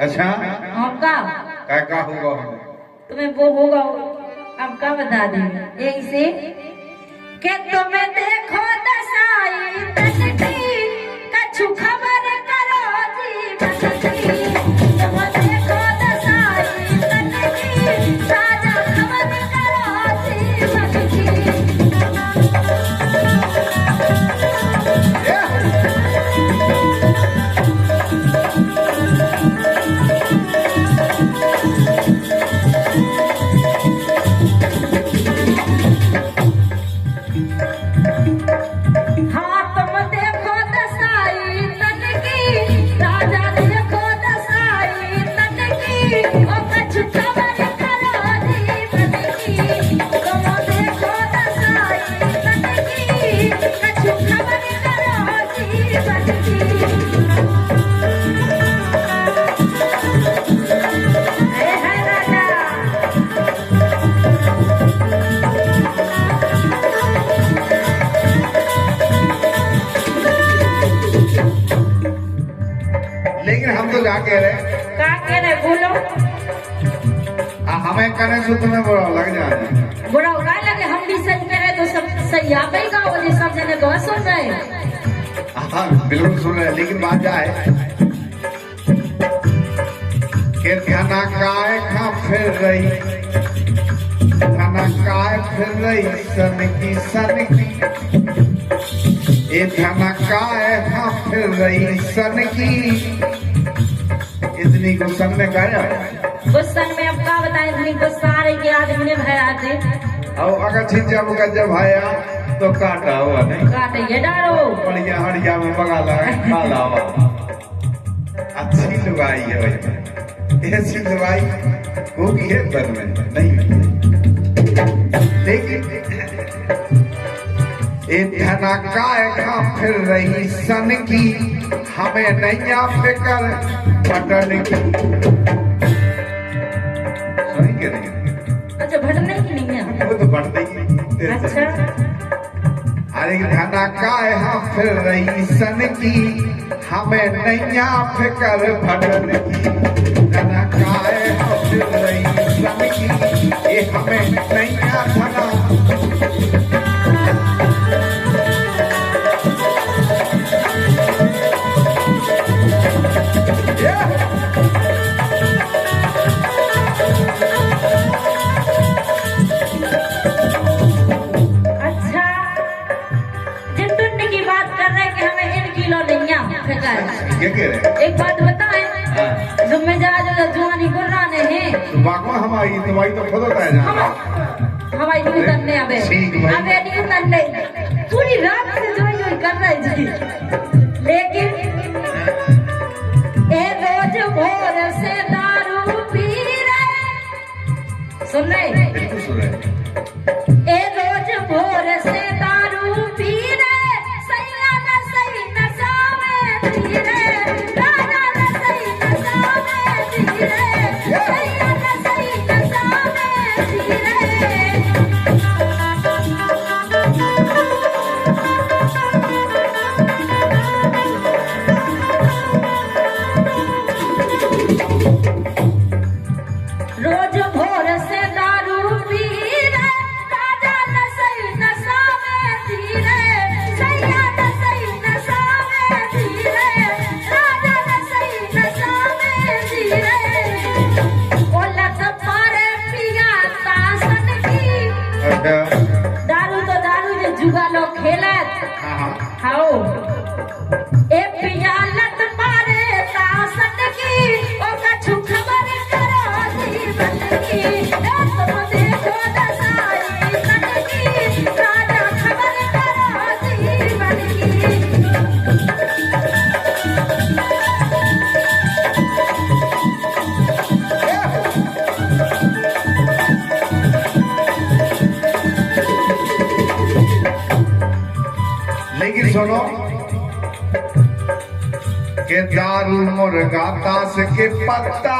अच्छा हम का क्या होगा हमें? तुम्हें वो होगा अब का बता दे यही से के तुम्हें देखो दसाई तनकी कछु खबर करो जीवन की तुम्हें देखो दसाई तनकी ताजा खबर करो जीवन की। लेकिन हम तो क्या कह रहे बोलो हमें करने से तुम्हें बुरा लग जाए। बुरा उड़ा लगे हम भी सही करे तो सब सही आप ही का बोले सब जने तो सुन रहे। हाँ बिल्कुल सुन रहे लेकिन बात जाए कि खाना काय खा फिर रही खाना काय फिर रही सन की ये खाना काय खा फिर रही सन की इतनी गुस्सन में गाया गुस्सन में अब का बताए इतनी गुस्सा आ रही कि आदमी ने भया थे और अगर छिंचा मुका जब आया तो काटा हुआ नहीं काटे ये डालो बढ़िया हड़िया में बगा लगा खा लावा अच्छी लुगाई है भाई ऐसी लुगाई होगी है घर में नहीं लेकिन ये धना काय खा फिर रही सन की हमें नैया फिकर पटने की सही कह रही है। अच्छा भटने की नहीं है वो तो बढ़ते ही अच्छा अरे धना काय हाँ फिर रही सन की हमें नैया फिकर भटन की धना काय हाँ फिर रही सन की ये हमें नैया धना एक बात बताएं जो में जो जुआनी गुर्राने हैं बागवा हमारी दवाई तो खुद होता है ना हमारी न्यू तन्ने अबे न्यू तन्ने पूरी रात से जो कर रहे जी लेकिन ए रोज भोर से दारू पी रहे सुन रहे ए रोज भोर से दारू पी रहे सैया न सही नशा में जी रहे राजा न सही नशा में जी रहे सैया न सही नशा में जी रहे। रोज भोर से दारू पी रहे राजा न सही नशा में जी रहे सैया न सही नशा में जी रहे राजा न सही नशा में जी रहे ओ लत पारे पिया तासन की दारू तो दारू जो जुआ लोग खेलत हाओ ए पिया लत पारे तासन की ओ कछु खबर करो जीवन की ए तुम देखो दसाई तन की राजा खबर करो जीवन की। लेकिन सुनो के दारू मुर्गा ताश के पत्ता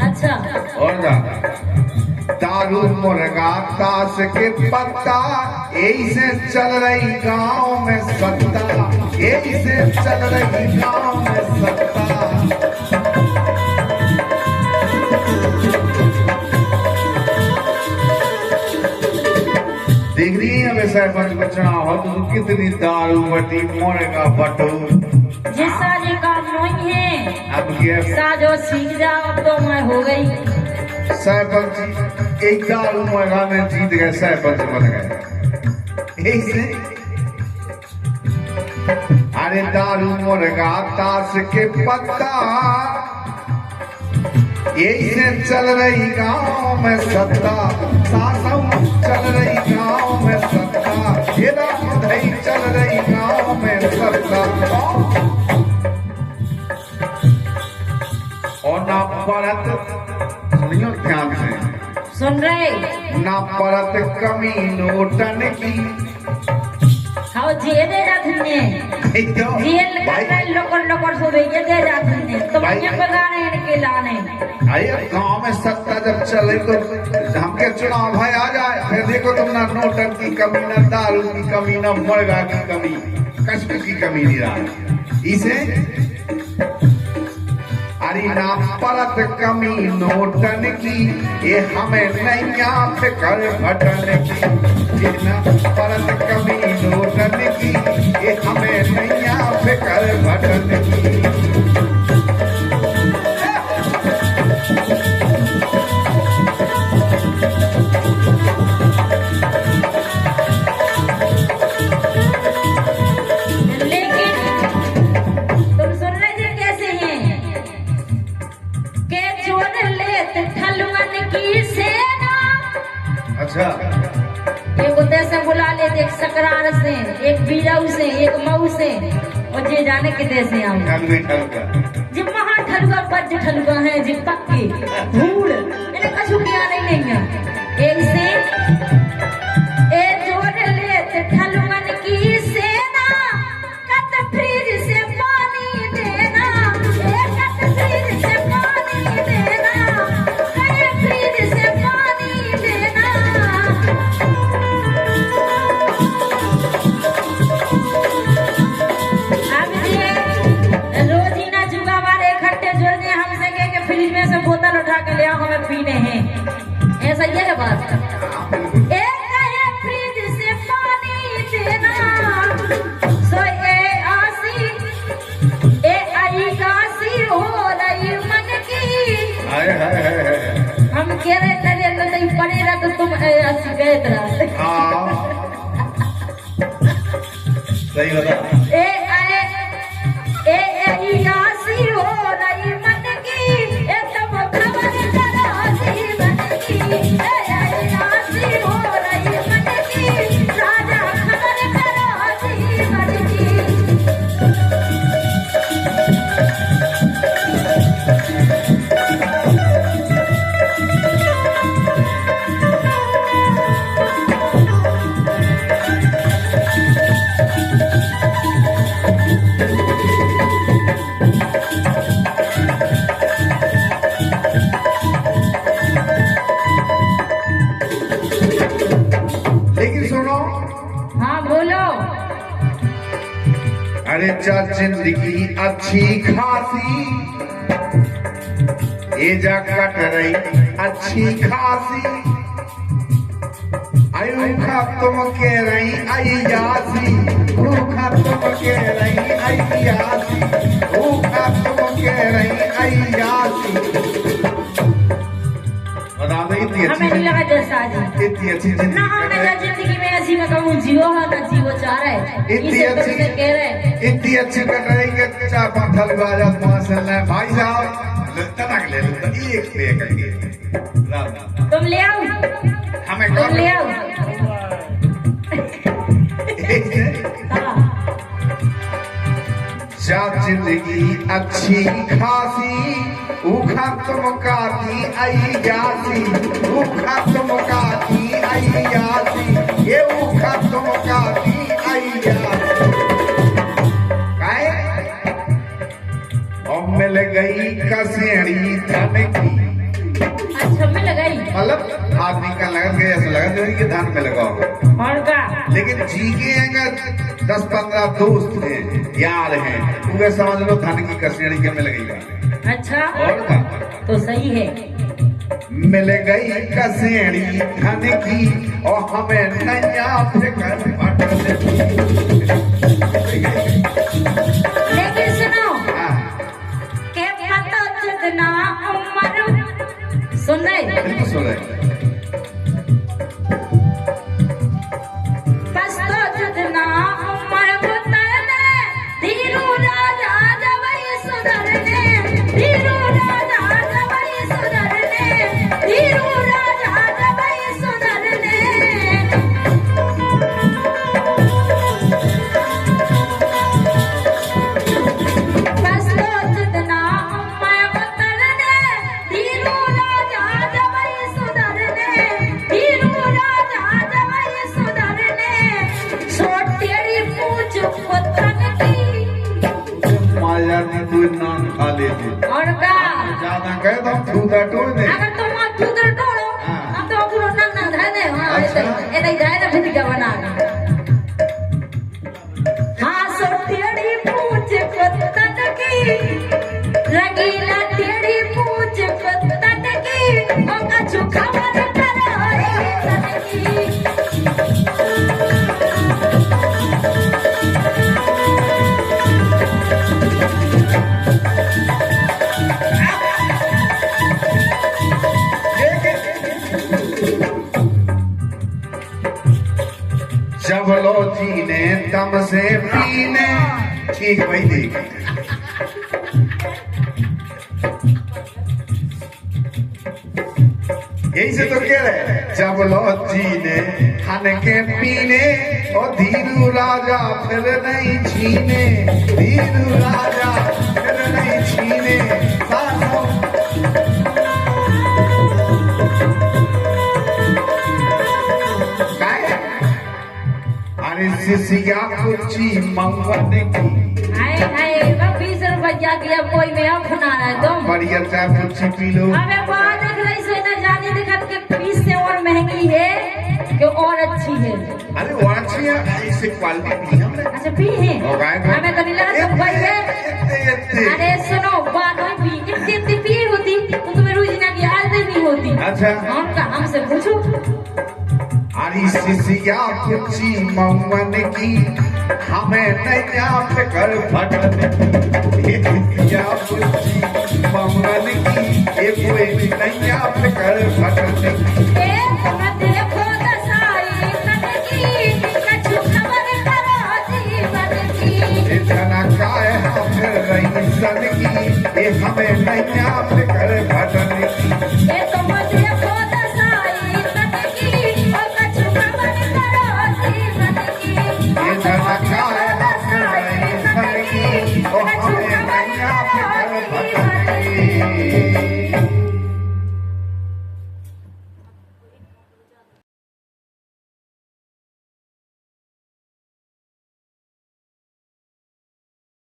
अच्छा और ना दारू मुर्गा ताश के पत्ता यही से चल रही गांव में सत्ता यही से चल रही गांव में सत्ता सरपंच को चुनाव हो तो कितनी दारू बटी मोरेगा बटो जिस सारी काम नहीं है अब ये साजो सीख जाओ अब तो मैं हो गई। सरपंच जी एक दारू मोरेगा में जीत गए सरपंच बन गए ऐसे अरे दारू मोरेगा ताश के पत्ता ऐसे चल रही गांव में सत्ता सासम चल रही गांव में सत्ता ये दही चल रही गांव में सत्ता और ना परत सुनियो ध्यान से सुन रहे ना परत कमी नोटन की हाँ जेल जाते जेल लोकर लोकर सो ये दे जाते तो मैं बगाने इनके लाने अरे गांव में सत्ता जब चले तो हमके चुनाव भाई आ जाए फिर देखो तुम ना नोटन की कमी ना दारू की कमी ना मुर्गा की कमी कश्मीर की कमी नहीं रहा इसे अरे ना परत कमी नोटन की ये हमें नैया फिकर भटन की ना परत कमी नोटन की ये हमें नैया फिकर भटन की अच्छा एक उदय से बुला ले एक सकरार से एक बीरऊ से एक मऊ से और जे जाने के देश से हम जी महा ठलुआ बज ठलुआ है जी पक्के धूल इन्हें कछु किया नहीं है एक से ए जोड़ ले ते ठलुअन की सेना कत फ्रिज से पानी देना ए कत फ्रिज से पानी देना कत फ्रिज से पानी देना बोतल उठा के ले आओ हमें पीने हैं ऐसा ये है बात फ्रिज से पानी देना सो ए आसी ए आई कासी हो रही मन की हम कह रहे तेरे तो नहीं पड़ेगा तो तुम ऐसी गए तरह सही बता ए आई आसी हो रही मन की अरे चा जिंदगी अच्छी खासी ये जा कट रही अच्छी खासी आयु खा तुम के रही आई यासी खा तुम के रही आई यासी खा तुम के रही आई यासी बता दो इतनी अच्छी हमें नहीं लगा जैसा इतनी अच्छी जिंदगी ना हमने जिंदगी में ऐसी में कहूँ जियो है ना जियो चाह रहे इतनी अच्छी कह रहे इतनी अच्छी कर रही कि 4-5 हल बाजात माशाल्लाह भाई साहब तनक ले लो एक पे करके तुम ले आओ हमें तुम ले आओ जा जिंदगी अच्छी खासी उखा तुम काती आई यासी उखा तुम काती आई यासी ये उखा तुम काती आई यासी मिल गई कसेड़ी धन की अच्छा मिल गई मतलब आदमी का लगन गया ऐसा लगन जो कि धन में लगा होगा और का लेकिन जी के अगर 10-15 दोस्त हैं यार हैं उन्हें समझ लो धन की कसेड़ी के मिल गई अच्छा और का तो सही है मिल गई कसेड़ी धन की और हमें नैया फिकर भटन की। लेकिन सुनो हाँ, के पता जितना उम्र सुन रहे बिल्कुल सुन रहे। बस तो जितना उम्र उतरने धीरू राजा जवई सुधरने धीरू राजा जवई सुधरने धीरू राजा जवई सुधरने बस तो जितना उम्र उतरने धीरू राजा जवई सुधरने धीरू राजा जवई सुधरने छोटेरी पूछ पुत्रन की माया ने तू नाम खा लेती और का ज्यादा कह दो तू टोड़ दे। अगर तुम दूधर तोड़ो हम तो पूरा नंग नंग धर दे हां अच्छा। ये नहीं जाए ना फिर क्या बना हां छोटेरी पूछ पुत्रन की रंगीला तेरी पूछ पुत्रन की ओ कछु खबर करो रे तन की जब लो जीने तम से पीने ठीक वही देख। यही से तो कह रहे जब लो जीने खान के पीने और धीरू राजा फिर नहीं छीने धीरू राजा फिर नहीं छीने सासों अरे सिसिया कुची मंगवन की हाय हाय 20 रुपया की अब कोई में अपना है तुम बढ़िया चाय कुची पी लो। अबे बात देख रही से ना जाने दिखत के 20 से और महंगी है कि और अच्छी है अरे वो अच्छी है ऐसे क्वालिटी भी हमने अच्छा पी है हमें तो नहीं लगा तुम भाई है अरे सुनो बात हुई पी इतनी पी होती तो तुम्हें रोजीना की आदत नहीं होती अच्छा हमका हमसे पूछो अरे सिसिया कुची मंगवन की हमें नैया फिकर भटन की सिसिया कुची मंगवन की ये कोई नैया फिकर भटन की ए मत देखो दसाई तन की कछु खबर करो जीवन की इतना काय फिर रही सन की ये हमें नैया फिकर भटन की ये तो